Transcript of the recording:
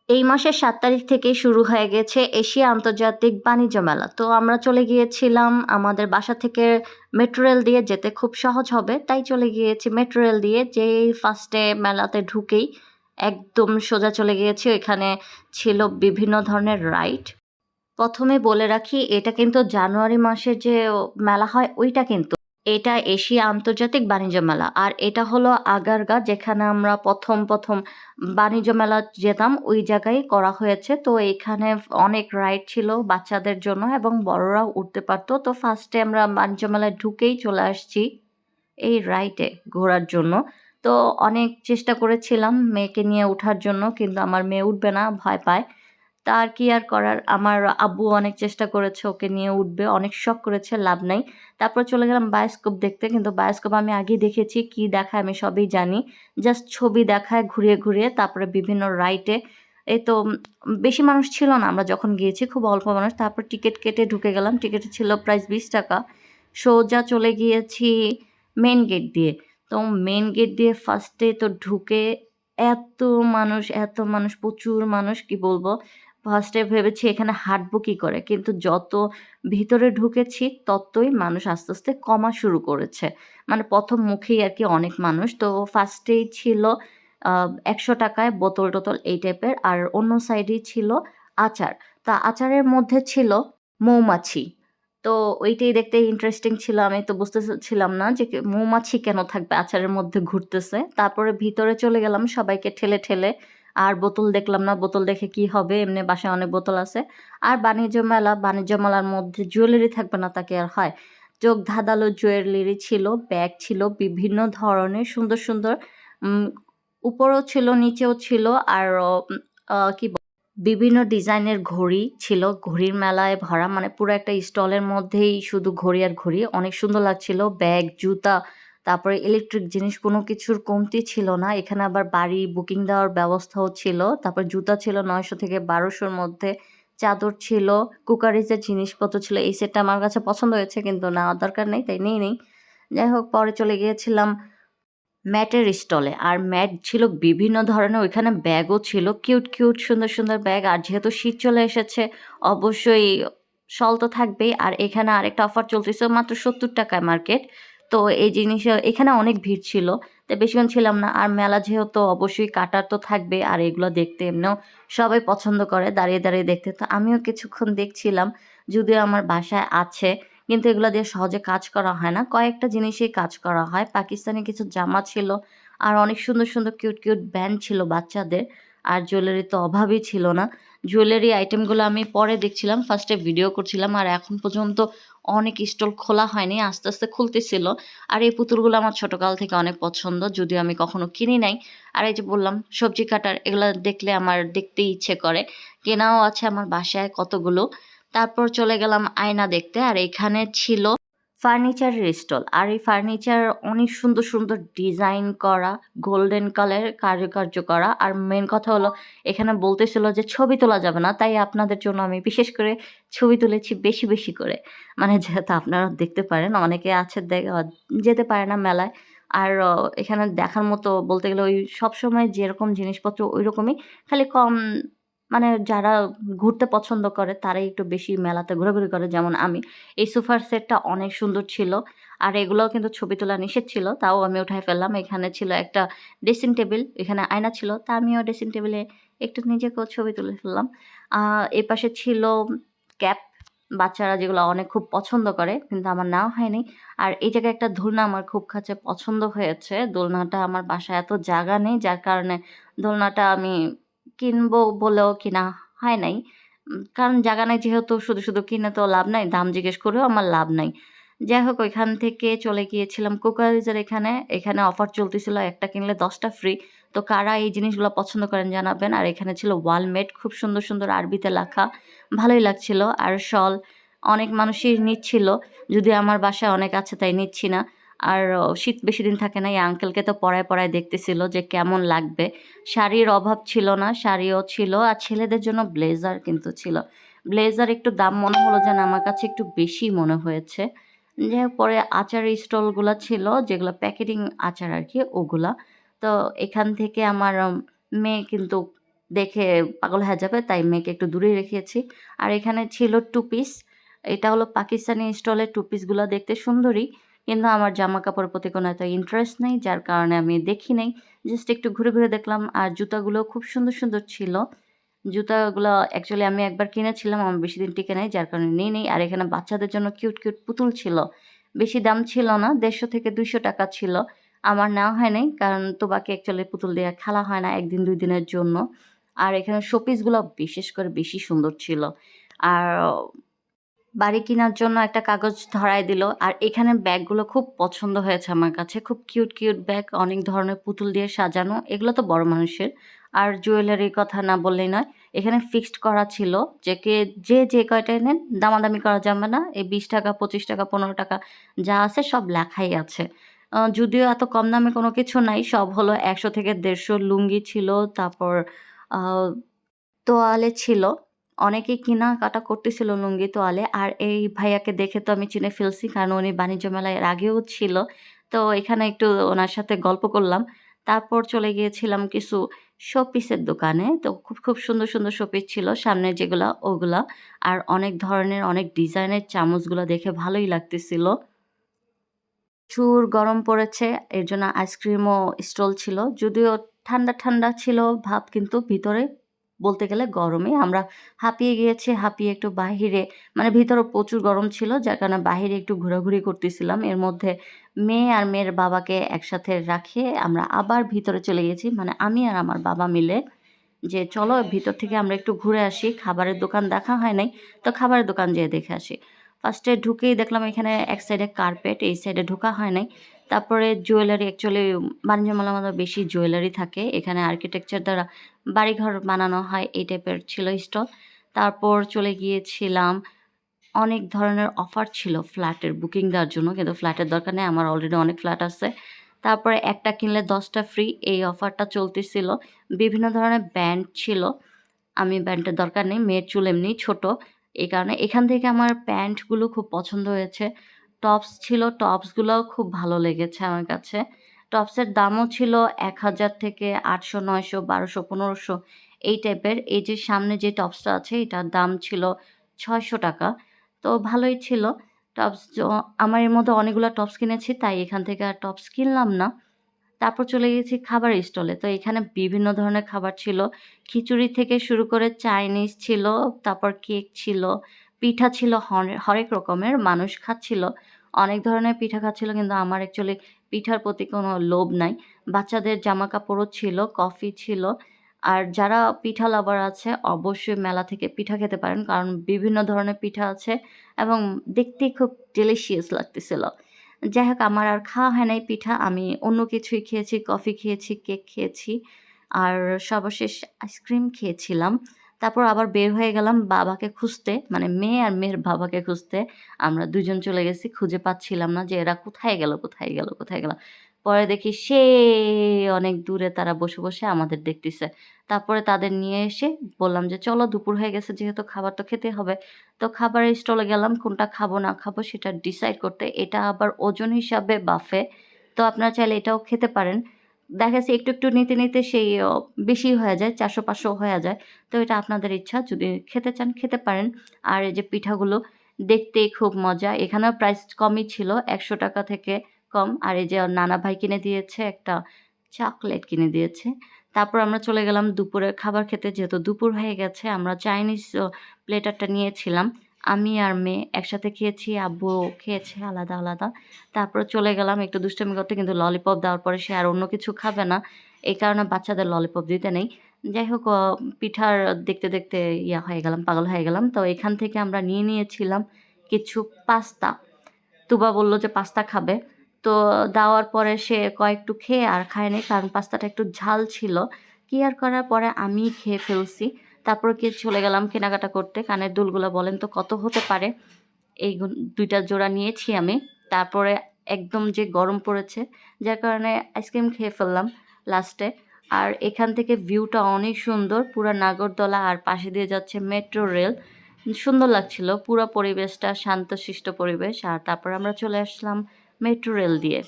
এই মাসের ৭ তারিখ থেকেই শুরু হয়ে গেছে এশিয়া আন্তর্জাতিক বাণিজ্য মেলা। তো আমরা চলে গিয়েছিলাম আমাদের বাসা থেকে মেট্রো রেল দিয়ে যেতে খুব সহজ হবে, তাই চলে গিয়েছি মেট্রো রেল দিয়ে। যেই ফার্স্টে মেলাতে ঢুকেই একদম সোজা চলে গিয়েছি, ওইখানে ছিল বিভিন্ন ধরনের রাইড। প্রথমে বলে রাখি, এটা কিন্তু জানুয়ারি মাসের যে মেলা হয় ওইটা কিন্তু এটা এশিয়া আন্তর্জাতিক বাণিজ্য মেলা। আর এটা হলো আগারগা, যেখানে আমরা প্রথম বাণিজ্য মেলা যেতাম ওই জায়গায় করা হয়েছে। তো এখানে অনেক রাইড ছিল বাচ্চাদের জন্য এবং বড়রাও উঠতে পারতো। তো ফার্স্টে আমরা বাণিজ্য মেলায় ঢুকেই চলে আসছি এই রাইডে ঘোরার জন্য। তো অনেক চেষ্টা করেছিলাম মেয়েকে নিয়ে ওঠার জন্য, কিন্তু আমার মেয়ে উঠবে না, ভয় পায়। তার কি আর করার, আমার আব্বু অনেক চেষ্টা করেছে ওকে নিয়ে উঠবে, অনেক শখ করেছে, লাভ নাই। তারপর চলে গেলাম বায়োস্কোপ দেখতে, কিন্তু বায়োস্কোপ আমি আগেই দেখেছি, কি দেখায় আমি সবই জানি। জাস্ট ছবি দেখায় ঘুরিয়ে ঘুরিয়ে, তারপরে বিভিন্ন রাইটে। এই তো বেশি মানুষ ছিল না, আমরা যখন গিয়েছি খুব অল্প মানুষ। তারপর টিকিট কেটে ঢুকে গেলাম, টিকিটে ছিল প্রাইস 20 টাকা। সোজা চলে গিয়েছি মেন গেট দিয়ে। তো মেন গেট দিয়ে ফার্স্টে তো ঢুকে এত মানুষ, এত মানুষ, প্রচুর মানুষ, কি বলবো। ফার্স্টে ভেবেছি এখানে হাঁটবো কি করে, কিন্তু যত ভিতরে ঢুকেছি ততই মানুষ আস্তে আস্তে কমা শুরু করেছে। মানে প্রথম মুখেই আর কি অনেক মানুষ। তো ফার্স্টেই ছিল 100 টাকায় বোতল টোতল এই টাইপের, আর অন্য সাইডেই ছিল আচার। তা আচারের মধ্যে ছিল মৌমাছি। তো ওইটাই দেখতে ইন্টারেস্টিং ছিল, আমি তো বুঝতেছিলাম না যে মৌমাছি কেন থাকবে আচারের মধ্যে ঘুরতেছে। তারপরে ভিতরে চলে গেলাম সবাইকে ঠেলে ঠেলে, আর বোতল দেখলাম না, বোতল দেখে কি হবে, এমনি বাসায় অনেক বোতল আছে। আর বাণিজ্য মেলা, বাণিজ্য মেলার মধ্যে জুয়েলারি থাকবে না তাকে আর হয়। চোখ ধাঁধালো জুয়েলারি ছিল, ব্যাগ ছিল বিভিন্ন ধরনের সুন্দর সুন্দর, উম, উপরেও ছিল নিচেও ছিল। আর কি বিভিন্ন ডিজাইনের ঘড়ি ছিল, ঘড়ির মেলায় ভরা, মানে পুরো একটা স্টলের মধ্যেই শুধু ঘড়ি আর ঘড়ি, অনেক সুন্দর লাগছিল। ব্যাগ, জুতা, তারপরে ইলেকট্রিক জিনিস, কোনো কিছুর কমতি ছিল না। এখানে আবার বাড়ি বুকিং দেওয়ার ব্যবস্থাও ছিল। তারপর জুতা ছিল 900 থেকে 1200-র মধ্যে, চাদর ছিল, কুকারিজের জিনিসপত্র ছিল। এই সেটটা আমার কাছে পছন্দ হয়েছে, কিন্তু নেওয়ার দরকার নেই তাই নেই। যাই হোক, পরে চলে গিয়েছিলাম ম্যাটের স্টলে। আর ম্যাট ছিল বিভিন্ন ধরনের, ওইখানে ব্যাগও ছিল, কিউট কিউট সুন্দর সুন্দর ব্যাগ। আর যেহেতু শীত চলে এসেছে, অবশ্যই শল তো থাকবেই। আর এখানে আরেকটা অফার চলতেছে, মাত্র 70 টাকায় মার্কেট। তো এই জিনিসে এখানে অনেক ভিড় ছিল, তাই বেশিক্ষণ ছিলাম না। আর মেলা যেহেতু অবশ্যই কাটার তো থাকবে, আর এগুলো দেখতে এমনিও সবাই পছন্দ করে দাঁড়িয়ে দাঁড়িয়ে দেখতে। তো আমিও কিছুক্ষণ দেখছিলাম, যদিও আমার বাসায় আছে, কিন্তু এগুলো দিয়ে সহজে কাজ করা হয় না। কয়েকটা জিনিসেই কাজ করা হয়। পাকিস্তানি কিছু জামা ছিল, আর অনেক সুন্দর সুন্দর কিউট কিউট ব্যান্ড ছিল বাচ্চাদের। আর জুয়েলারি তো অভাবই ছিল না। জুয়েলারি আইটেমগুলো আমি পরে দেখছিলাম, ফার্স্টে ভিডিও করছিলাম। আর এখন পর্যন্ত অনেক স্টল খোলা হয়নি, আস্তে আস্তে খুলতেছিল। আর এই পুতুলগুলো আমার ছোটকাল থেকে অনেক পছন্দ, যদিও আমি কখনো কিনি নাই। আর এই যে বললাম সবজি কাটার, এগুলো দেখলে আমার দেখতে ইচ্ছে করে। কেনাও আছে আমার বাসায় কতগুলো। তারপর চলে গেলাম আয়না দেখতে, আর এখানে ছিল ফার্নিচারের স্টল। আর এই ফার্নিচার অনেক সুন্দর সুন্দর ডিজাইন করা, গোল্ডেন কালারের কারুকার্য করা। আর মেন কথা হলো, এখানে বলতেছিল যে ছবি তোলা যাবে না, তাই আপনাদের জন্য আমি বিশেষ করে ছবি তুলেছি বেশি বেশি করে, মানে যাতে আপনারা দেখতে পারেন। অনেকে আছে যেতে পারে না মেলায়। আর এখানে দেখার মতো বলতে গেলে ওই সবসময় যেরকম জিনিসপত্র ওই রকমই, খালি কম। মানে যারা ঘুরতে পছন্দ করে তারাই একটু বেশি মেলাতে ঘোরাঘুরি করে, যেমন আমি। এই সোফার সেটটা অনেক সুন্দর ছিল। আর এগুলোও কিন্তু ছবি তোলা নিষেধ ছিল, তাও আমি উঠাই ফেললাম। এখানে ছিল একটা ড্রেসিং টেবিল, এখানে আয়না ছিল, তা আমিও ড্রেসিং টেবিলে একটু নিজেকেও ছবি তুলে ফেললাম। এ পাশে ছিল ক্যাপ, বাচ্চারা যেগুলো অনেক খুব পছন্দ করে, কিন্তু আমার নেওয়া হয়নি। আর এই জায়গায় একটা দোলনা আমার খুব কাছে পছন্দ হয়েছে। দোলনাটা আমার বাসায় এত জায়গা নেই, যার কারণে দোলনাটা আমি কিনবো বলেও কিনা হয় নাই। কারণ জায়গা নাই যেহেতু, শুধু শুধু কিনে তো লাভ নাই, দাম জিজ্ঞেস করেও আমার লাভ নাই। যাই হোক, ওইখান থেকে চলে গিয়েছিলাম কুকারিজের এখানে। এখানে অফার চলতেছিল, একটা কিনলে 10টা ফ্রি। তো কারা এই জিনিসগুলো পছন্দ করেন জানাবেন। আর এখানে ছিল ওয়ালমেট, খুব সুন্দর সুন্দর আরবিতে লেখা, ভালোই লাগছিল। আর শল অনেক মানুষই নিচ্ছিল, যদি আমার বাসায় অনেক আছে তাই নিচ্ছি না। আর শীত বেশি দিন থাকে না, এই আঙ্কেলকে তো পরায় পরায় দেখতেছিল যে কেমন লাগবে। শাড়ির অভাব ছিল না, শাড়িও ছিল। আর ছেলেদের জন্য ব্লেজার কিন্তু ছিল। ব্লেজার একটু দাম মনে হলো যেন আমার কাছে একটু বেশি মনে হয়েছে। যাই হোক, পরে আচারের স্টলগুলো ছিল, যেগুলো প্যাকেটিং আচার আর কি, ওগুলা। তো এখান থেকে আমার মেয়ে কিন্তু দেখে পাগল হয়ে যাবে, তাই মেয়েকে একটু দূরেই রেখেছি। আর এখানে ছিল টু পিস। এটা হলো পাকিস্তানি স্টলের টু পিসগুলো দেখতে সুন্দরই, কিন্তু আমার জামা কাপড়ের প্রতি কোনো এত ইন্টারেস্ট নেই, যার কারণে আমি দেখি নাই। জাস্ট একটু ঘুরে ঘুরে দেখলাম। আর জুতাগুলো খুব সুন্দর সুন্দর ছিল। জুতাগুলো অ্যাকচুয়ালি আমি একবার কিনেছিলাম, আমার বেশি দিন টিকে নাই, যার কারণে নিই নেই। আর এখানে বাচ্চাদের জন্য কিউট কিউট পুতুল ছিল। বেশি দাম ছিল না, 150 থেকে 200 টাকা ছিল। আমার নেওয়া হয় নাই, কারণ তোবাকে অ্যাকচুয়ালি পুতুল দিয়ে খেলা হয় না 1 দিন 2 দিনের জন্য। আর এখানে শোপিসগুলো বিশেষ করে বেশি সুন্দর ছিল। আর বাড়ি কিনার জন্য একটা কাগজ ধরায় দিল। আর এখানে ব্যাগগুলো খুব পছন্দ হয়েছে আমার কাছে। খুব কিউট কিউট ব্যাগ, অনেক ধরনের পুতুল দিয়ে সাজানো। এগুলো তো বড় মানুষের। আর জুয়েলারির কথা না বললেই নয়। এখানে ফিক্সড করা ছিল যে কয়টাই নেন, দামাদামি করা যাবে না। এই 20 টাকা, 25 টাকা, 15 টাকা যা আছে সব লেখাই আছে। যদিও এত কম দামে কোনো কিছু নাই। সব হলো ১০০ থেকে ১৫০। লুঙ্গি ছিল, তারপর আ তোয়ালে ছিল। অনেকেই কেনাকাটা করতেছিল লুঙ্গি, তোয়ালে। আর এই ভাইয়াকে দেখে তো আমি চিনে ফেলছি, কারণ উনি বাণিজ্য মেলায় এর আগেও ছিল। তো এখানে একটু ওনার সাথে গল্প করলাম। তারপর চলে গিয়েছিলাম কিছু শোপিসের দোকানে। তো খুব, খুব সুন্দর, সুন্দর শোপিস ছিল সামনে যেগুলা, ওগুলা। আর অনেক ধরনের, অনেক ডিজাইনের চামচগুলা দেখে ভালোই লাগতেছিল। প্রচুর গরম পড়েছে, এর জন্য আইসক্রিমও স্টল ছিল। যদিও ঠান্ডা, ঠান্ডা ছিল ভাব, কিন্তু ভিতরে বলতে গেলে গরমে আমরা হাঁপিয়ে গিয়েছি। হাঁপিয়ে একটু বাহিরে, মানে ভিতরে প্রচুর গরম ছিল, যার কারণে বাহিরে একটু ঘোরাঘুরি করতেছিলাম। এর মধ্যে মেয়ে আর মেয়ের বাবাকে একসাথে রাখে আমরা আবার ভিতরে চলে গেছি। মানে আমি আর আমার বাবা মিলে যে, "চলো ভিতর থেকে আমরা একটু ঘুরে আসি। খাবারের দোকান দেখা হয় নাই। তো খাবারের দোকান যেয়ে দেখে আসি।" ফার্স্টে ঢুকেই দেখলাম এখানে এক সাইডে কার্পেট, এই সাইডে ঢোকা হয় নাই। তারপরে জুয়েলারি, অ্যাকচুয়ালি বাণিজ্য মেলার মধ্যে বেশি জুয়েলারি থাকে। এখানে আর্কিটেকচার দ্বারা বাড়িঘর বানানো হয়, এই টাইপের ছিল স্টল। তারপর চলে গিয়েছিলাম, অনেক ধরনের অফার ছিল ফ্ল্যাটের বুকিং দেওয়ার জন্য, কিন্তু ফ্ল্যাটের দরকার নেই, আমার অলরেডি অনেক ফ্ল্যাট আছে। তারপরে একটা কিনলে 10 টা ফ্রি, এই অফারটা চলতেছিল। বিভিন্ন ধরনের ব্যান্ড ছিল। আমি ব্যান্ডের দরকার নেই, মেয়ের চুল এমনিই ছোট। এই কারণে এখান থেকে আমার প্যান্টগুলো খুব পছন্দ হয়েছে। টপস ছিল, টপসগুলোও খুব ভালো লেগেছে আমার কাছে। টপসের দামও ছিল ১,০০০ থেকে ৮০০, ৯০০, ১২০০, ১৫০০ এই টাইপের। এই যে সামনে যে টপসটা আছে, এটার দাম ছিল ৬০০ টাকা। তো ভালোই ছিল। টপস আমার এর মধ্যে অনেকগুলা টপস কিনেছি, তাই এখান থেকে আর টপস কিনলাম না। তারপর চলে গেছি খাবারের স্টলে। তো এখানে বিভিন্ন ধরনের খাবার ছিল। খিচুড়ি থেকে শুরু করে চাইনিজ ছিল, তারপর কেক ছিল, পিঠা ছিল হরেক রকমের। মানুষ খাচ্ছিল। অনেক ধরনের পিঠা খাচ্ছিল, কিন্তু আমার অ্যাকচুয়ালি পিঠার প্রতি কোনো লোভ নাই। বাচ্চাদের জামাকাপড়ও ছিল, কফি ছিল। আর যারা পিঠা লাভার আছে অবশ্যই মেলা থেকে পিঠা খেতে পারেন, কারণ বিভিন্ন ধরনের পিঠা আছে এবং দেখতেই খুব ডেলিশিয়াস লাগতেছিল। যাই হোক, আমার আর খাওয়া হয় নাই পিঠা। আমি অন্য কিছুই খেয়েছি, কফি খেয়েছি, কেক খেয়েছি। আর সর্বশেষ আইসক্রিম খেয়েছিলাম। তারপর আবার বের হয়ে গেলাম বাবাকে খুঁজতে, মানে মেয়ে আর মেয়ের বাবাকে খুঁজতে। আমরা ২ জন চলে গেছি, খুঁজে পাচ্ছিলাম না যে এরা কোথায় গেল, কোথায় গেল, কোথায় গেল? পরে দেখি সেই অনেক দূরে তারা বসে, বসে আমাদের দেখতেছে। তারপরে তাদের নিয়ে এসে বললাম যে, "চলো দুপুর হয়ে গেছে, যেহেতু খাবার তো খেতে হবে।" তো খাবারের স্টলে গেলাম কোনটা খাবো না খাবো সেটা ডিসাইড করতে। এটা আবার ওজন হিসাবে বাফে। তো আপনারা চাইলে এটাও খেতে পারেন। দেখা যাচ্ছে একটু, একটু নিতে, নিতে সেই বেশি হয়ে যায়, ৪০০-৫০০ হয়ে যায়। তো এটা আপনাদের ইচ্ছা। যদি খেতে চান খেতে পারেন। আর এই যে পিঠাগুলো দেখতেই খুব মজা। এখানেও প্রাইস কমই ছিল, ৳১০০ থেকে কম। আর এই যে নানা ভাই কিনে দিয়েছে একটা চকোলেট কিনে দিয়েছে। তারপর আমরা চলে গেলাম দুপুরের খাবার খেতে। যেহেতু দুপুর হয়ে গেছে, আমরা চাইনিজ প্লেটারটা নিয়েছিলাম। আমি আর মেয়ে একসাথে খেয়েছি, আব্বুও খেয়েছে আলাদা, আলাদা। তারপরে চলে গেলাম একটু দুষ্টামি করতে, কিন্তু ললিপপ দেওয়ার পরে সে আর অন্য কিছু খাবে না। এই কারণে বাচ্চাদের ললিপপ দিতে নেই। যাই হোক, পিঠার দেখতে, দেখতে হয়ে গেলাম, পাগল হয়ে গেলাম। তো এখান থেকে আমরা নিয়ে নিয়েছিলাম কিছু পাস্তা। তুবা বলল যে পাস্তা খাবে। তো দেওয়ার পরে সে কয়েকটু খেয়ে আর খায় নাই, কারণ পাস্তাটা একটু ঝাল ছিল। কি আর করার, পরে আমিই খেয়ে ফেলছি। তারপরে চলে গেলাম কেনাকাটা করতে। কানের দুলগুলা বলেন তো কত হতে পারে? এই ২ টা জোড়া নিয়েছি আমি। তারপরে একদম যে গরম পড়েছে, যার কারণে আইসক্রিম খেয়ে ফেললাম লাস্টে। আর এখান থেকে ভিউটা অনেক সুন্দর। পুরা নাগরদোলা আর পাশে দিয়ে যাচ্ছে মেট্রো রেল। সুন্দর লাগছিল। পুরা পরিবেশটা শান্তশিষ্ট পরিবেশ। আর তারপরে আমরা চলে আসলাম মেট্রো রেল দিয়ে।